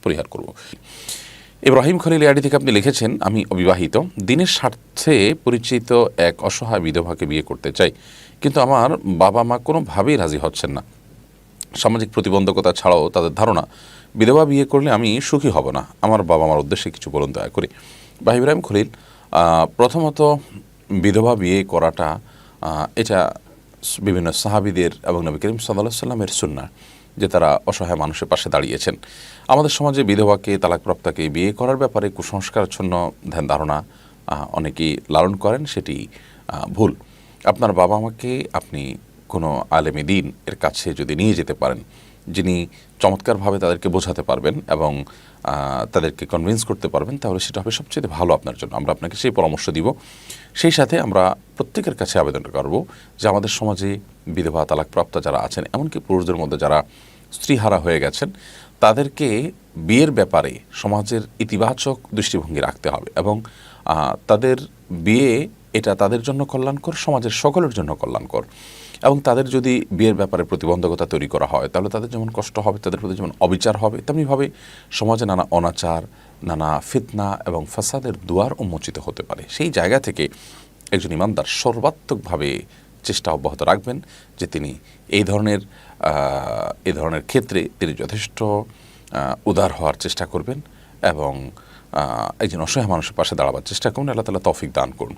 পরিহার করব। ইব্রাহিম খলিল আইডি থেকে আপনি লিখেছেন, আমি অবিবাহিত, দিনের স্বার্থে পরিচিত এক অসহায় বিধবাকে বিয়ে করতে চাই, কিন্তু আমার বাবা মা কোনোভাবেই রাজি হচ্ছেন না। সামাজিক প্রতিবন্ধকতা ছাড়াও তাদের ধারণা বিধবা বিয়ে করলে আমি সুখী হব না। আমার বাবা মার উদ্দেশ্যে কিছু বলুন দয়া করে। বা ইব্রাহিম খলিল, প্রথমত বিধবা বিয়ে করাটা এটা বিভিন্ন সাহাবীদের এবং নবী করিম সাল্লাল্লাহু আলাইহি সাল্লামের সুন্নাহ, যে তারা অসহায় মানুষের পাশে দাঁড়িয়েছেন। আমাদের সমাজে বিধবাকে, তালাকপ্রাপ্তাকে বিয়ে করার ব্যাপারে কুসংস্কারাচ্ছন্ন ধ্যান ধারণা অনেকেই লালন করেন, সেটি ভুল। আপনার বাবা মাকে আপনি কোনো আলেমে দ্বীন এর কাছে যদি নিয়ে যেতে পারেন, যিনি চমৎকারভাবে তাদেরকে বোঝাতে পারবেন এবং তাদেরকে কনভিন্স করতে পারবেন, তাহলে সেটা হবে সবচেয়ে ভালো আপনার জন্য। আমরা আপনাকে সেই পরামর্শ দিব। সেই সাথে আমরা প্রত্যেকের কাছে আবেদন করব যে আমাদের সমাজে বিধবা, তালাকপ্রাপ্তা যারা আছেন, এমনকি পুরুষদের মধ্যে যারা স্ত্রীহারা হয়ে গেছেন, তাদেরকে বিয়ের ব্যাপারে সমাজের ইতিবাচক দৃষ্টিভঙ্গি রাখতে হবে এবং তাদের বিয়ে এটা তাদের জন্য কল্যাণকর, সমাজের সকলের জন্য কল্যাণকর। এবং তাদের যদি বিয়ের ব্যাপারে প্রতিবন্ধকতা তৈরি করা হয়, তাহলে তাদের যেমন কষ্ট হবে, তাদের প্রতি যেমন অবিচার হবে, তেমনিভাবে সমাজে নানা অনাচার, নানা ফিতনা এবং ফাসাদের দুয়ার উন্মোচিত হতে পারে। সেই জায়গা থেকে একজন ইমানদার সর্বাত্মকভাবে চেষ্টা অব্যাহত রাখবেন যে তিনি এই ধরনের ক্ষেত্রে তিনি যথেষ্ট উদার হওয়ার চেষ্টা করবেন এবং একজন অসহায় মানুষের পাশে দাঁড়াবার চেষ্টা করুন। আল্লাহ তাআলা তৌফিক দান করুন।